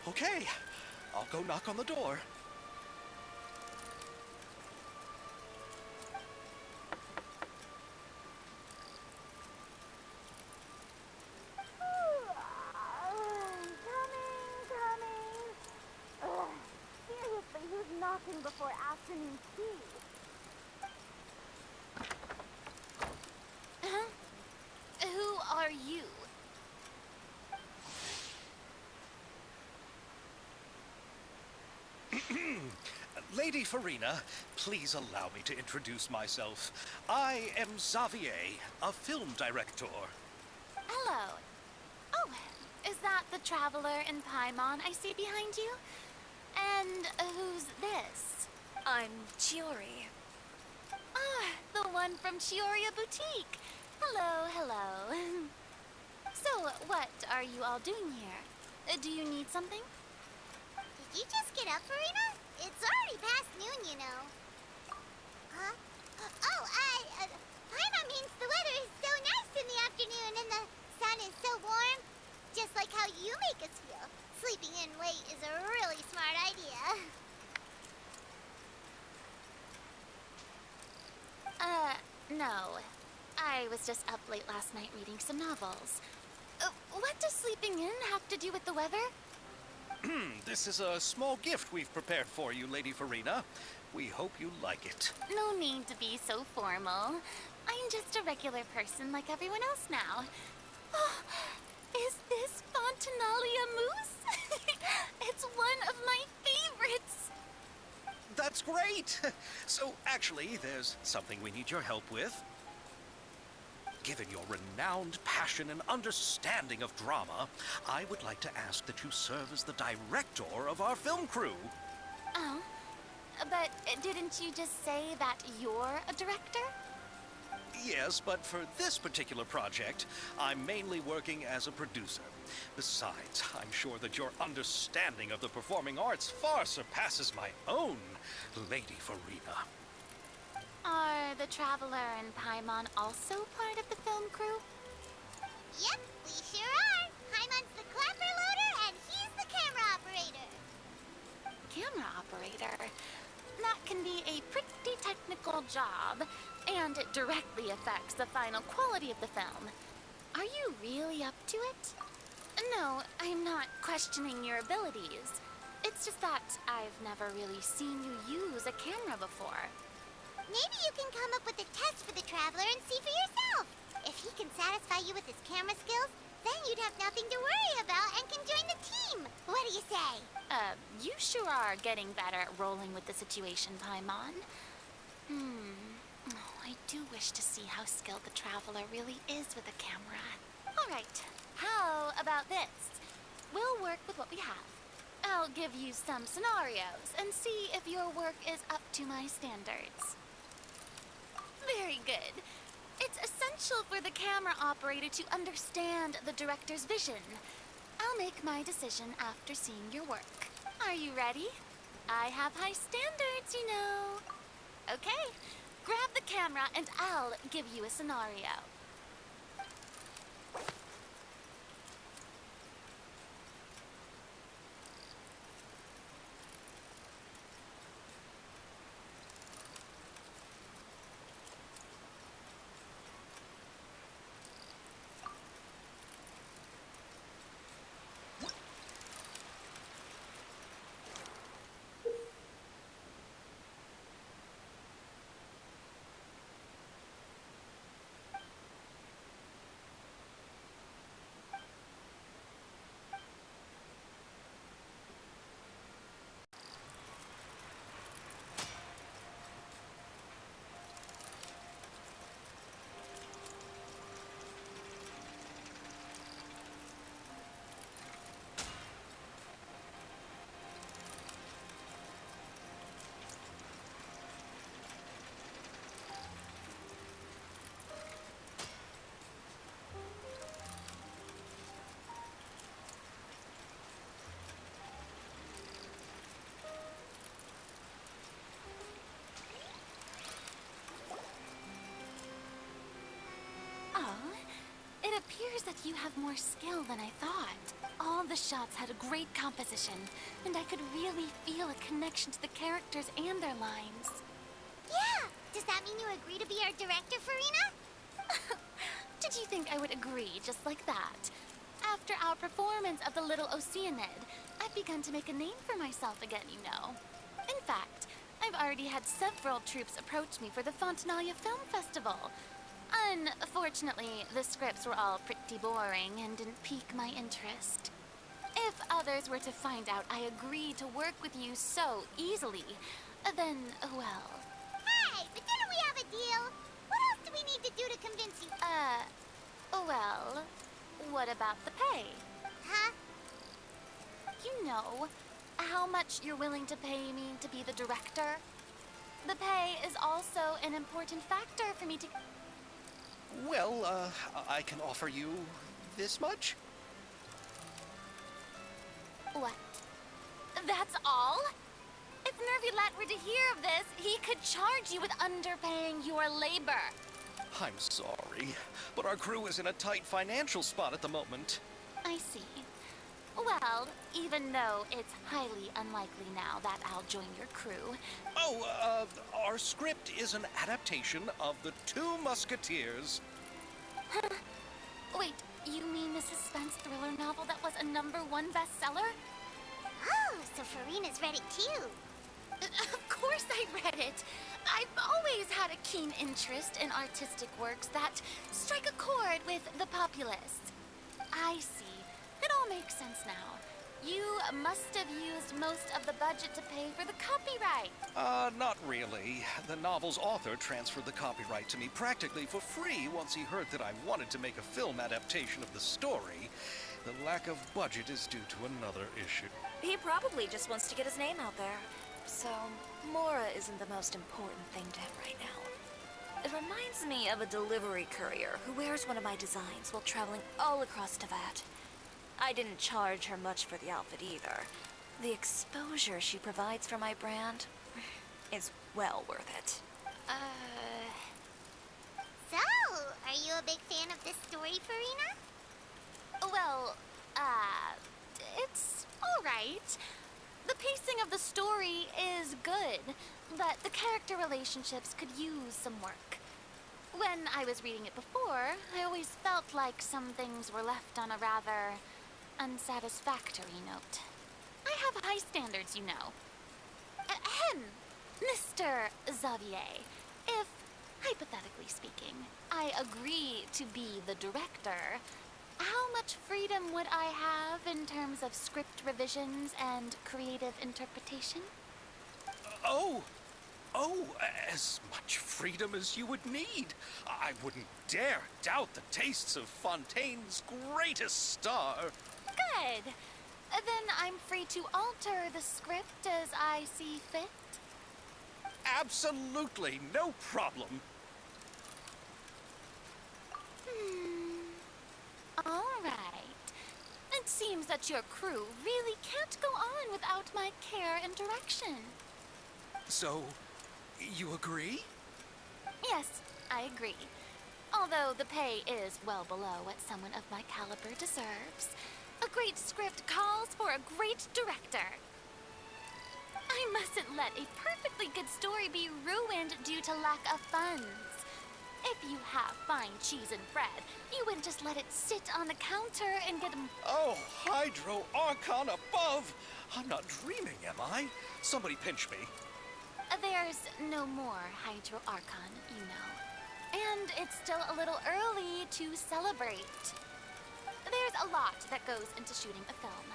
Okay, I'll go knock on the door. Coming. Ugh, seriously, who's knocking before afternoon tea? Huh? Who are you? Lady Farina, please allow me to introduce myself. I am Xavier, a film director. Hello. Oh, is that the traveler in Paimon I see behind you? And who's this? I'm Chiori. Ah, the one from Chioria Boutique. Hello. So, what are you all doing here? Do you need something? Did you just get up, Farina? It's already past noon, you know. Huh? Oh, Paimon means the weather is so nice in the afternoon and the sun is so warm. Just like how you make us feel. Sleeping in late is a really smart idea. No. I was just up late last night reading some novels. What does sleeping in have to do with the weather? This is a small gift we've prepared for you, Lady Farina. We hope you like it. No need to be so formal. I'm just a regular person like everyone else now. Oh, is this Fontinalia mousse? It's one of my favorites. That's great! So, actually, there's something we need your help with. Given your renowned passion and understanding of drama, I would like to ask that you serve as the director of our film crew. Oh, but didn't you just say that you're a director? Yes, but for this particular project, I'm mainly working as a producer. Besides, I'm sure that your understanding of the performing arts far surpasses my own, Lady Farina. Are the Traveler and Paimon also part of the film crew? Yep, we sure are. Paimon's the clapper loader and he's the camera operator. Camera operator? That can be a pretty technical job, and it directly affects the final quality of the film. Are you really up to it? No, I'm not questioning your abilities. It's just that I've never really seen you use a camera before. Maybe you can come up with a test for the Traveler and see for yourself. If he can satisfy you with his camera skills, then you'd have nothing to worry about and can join the team. What do you say? You sure are getting better at rolling with the situation, Paimon. Oh, I do wish to see how skilled the Traveler really is with a camera. All right, how about this? We'll work with what we have. I'll give you some scenarios and see if your work is up to my standards. Very good. It's essential for the camera operator to understand the director's vision. I'll make my decision after seeing your work. Are you ready? I have high standards, you know. Okay, grab the camera and I'll give you a scenario. appears that you have more skill than I thought. All the shots had a great composition, and I could really feel a connection to the characters and their lines. Yeah! Does that mean you agree to be our director, Farina? Did you think I would agree just like that? After our performance of the Little Oceanid, I've begun to make a name for myself again, you know. In fact, I've already had several troops approach me for the Fontanalia Film Festival. Unfortunately, the scripts were all pretty boring and didn't pique my interest. If others were to find out I agreed to work with you so easily, then, well... Hey, but didn't we have a deal? What else do we need to do to convince you? Well, what about the pay? Huh? You know, how much you're willing to pay me to be the director? The pay is also an important factor for me to... Well, I can offer you this much. What? That's all? If Nervylat were to hear of this, he could charge you with underpaying your labor. I'm sorry, but our crew is in a tight financial spot at the moment. I see. Well, even though it's highly unlikely now that I'll join your crew... Oh, our script is an adaptation of The Two Musketeers. Wait, you mean the suspense thriller novel that was a #1 bestseller? Oh, so Farina's read it too. Of course I read it. I've always had a keen interest in artistic works that strike a chord with the populace. I see. It all makes sense now. You must have used most of the budget to pay for the copyright. Not really. The novel's author transferred the copyright to me practically for free once he heard that I wanted to make a film adaptation of the story. The lack of budget is due to another issue. He probably just wants to get his name out there. So, Mora isn't the most important thing to him right now. It reminds me of a delivery courier who wears one of my designs while traveling all across Teyvat. I didn't charge her much for the outfit either. The exposure she provides for my brand is well worth it. So, are you a big fan of this story, Farina? Well, it's alright. The pacing of the story is good, but the character relationships could use some work. When I was reading it before, I always felt like some things were left on a rather unsatisfactory note. I have high standards, you know. Ahem, Mr. Xavier, if, hypothetically speaking, I agree to be the director, how much freedom would I have in terms of script revisions and creative interpretation? Oh, as much freedom as you would need. I wouldn't dare doubt the tastes of Fontaine's greatest star. Good. Then I'm free to alter the script as I see fit. Absolutely, no problem. All right. It seems that your crew really can't go on without my care and direction. So, you agree? Yes, I agree. Although the pay is well below what someone of my caliber deserves. A great script calls for a great director. I mustn't let a perfectly good story be ruined due to lack of funds. If you have fine cheese and bread, you wouldn't just let it sit on the counter and get... Oh, Hydro Archon above! I'm not dreaming, am I? Somebody pinch me. There's no more Hydro Archon, you know. And it's still a little early to celebrate. There's a lot that goes into shooting a film.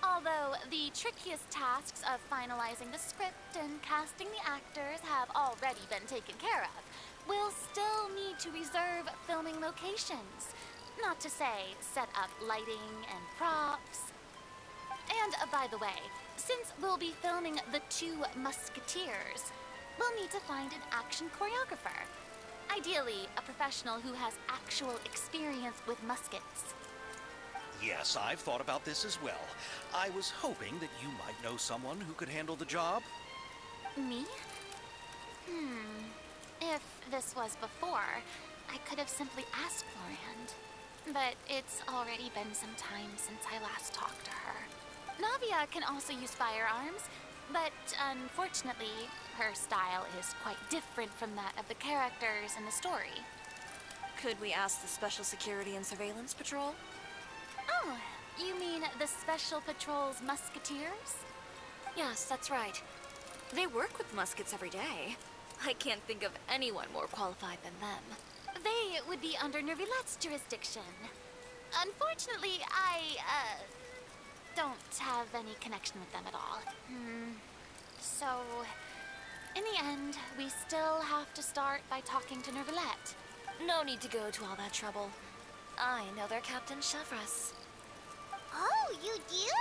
Although the trickiest tasks of finalizing the script and casting the actors have already been taken care of, we'll still need to reserve filming locations. Not to say set up lighting and props. And by the way, since we'll be filming The Two Musketeers, we'll need to find an action choreographer. Ideally, a professional who has actual experience with muskets. Yes, I've thought about this as well. I was hoping that you might know someone who could handle the job. Me? If this was before, I could have simply asked Florand. but it's already been some time since I last talked to her. Navia can also use firearms, but unfortunately, her style is quite different from that of the characters in the story. Could we ask the Special Security and Surveillance Patrol? Oh, you mean the Special Patrol's musketeers? Yes, that's right. They work with muskets every day. I can't think of anyone more qualified than them. They would be under Nervilette's jurisdiction. Unfortunately, I, don't have any connection with them at all. So, in the end, we still have to start by talking to Nervilette. No need to go to all that trouble. I know their Captain Chevres. Oh, you do?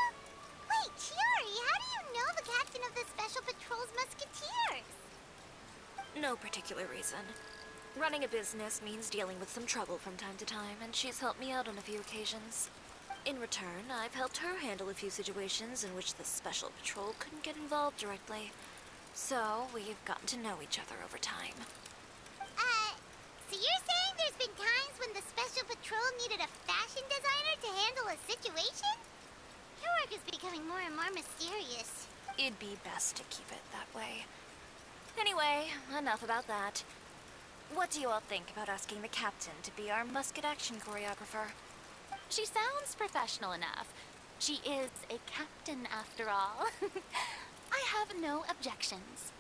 Wait, Chiori, how do you know the captain of the Special Patrol's musketeers? No particular reason. Running a business means dealing with some trouble from time to time, and she's helped me out on a few occasions. In return, I've helped her handle a few situations in which the Special Patrol couldn't get involved directly. So, we've gotten to know each other over time. So you're saying there's been times when the Special Patrol needed a fashion designer to handle a situation? Your work is becoming more and more mysterious. It'd be best to keep it that way. Anyway, enough about that. What do you all think about asking the captain to be our musket action choreographer? She sounds professional enough. She is a captain, after all. I have no objections.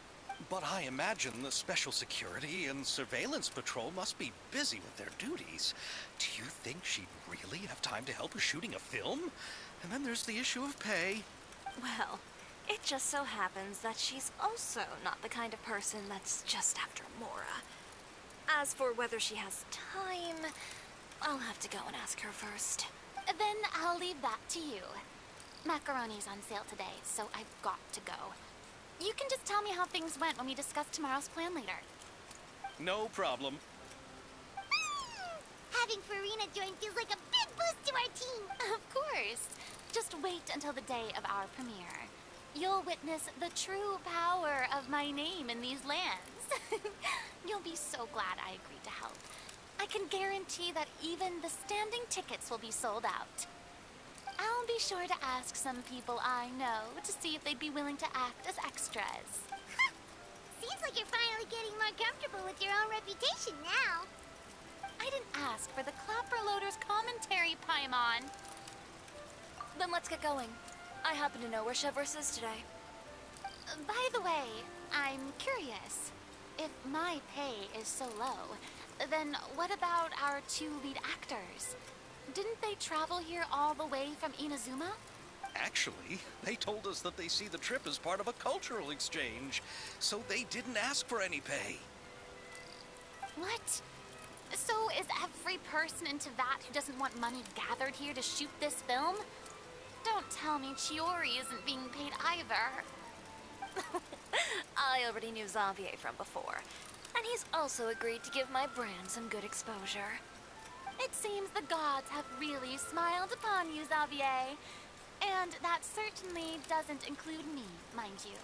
But I imagine the Special Security and Surveillance Patrol must be busy with their duties. Do you think she'd really have time to help with shooting a film? And then there's the issue of pay. Well, it just so happens that she's also not the kind of person that's just after Mora. As for whether she has time, I'll have to go and ask her first. Then I'll leave that to you. Macaroni's on sale today, so I've got to go. You can just tell me how things went when we discuss tomorrow's plan later. No problem. Having Farina join feels like a big boost to our team. Of course. Just wait until the day of our premiere. You'll witness the true power of my name in these lands. You'll be so glad I agreed to help. I can guarantee that even the standing tickets will be sold out. I'll be sure to ask some people I know to see if they'd be willing to act as extras. Seems like you're finally getting more comfortable with your own reputation now. I didn't ask for the Clapper Loader's commentary, Paimon. Then let's get going. I happen to know where Chevres is today. By the way, I'm curious. If my pay is so low, then what about our two lead actors? Didn't they travel here all the way from Inazuma? Actually, they told us that they see the trip as part of a cultural exchange, so they didn't ask for any pay. What? So is every person in Teyvat who doesn't want money gathered here to shoot this film? Don't tell me Chiori isn't being paid either. I already knew Xavier from before, and he's also agreed to give my brand some good exposure. It seems the gods have really smiled upon you, Xavier. And that certainly doesn't include me, mind you.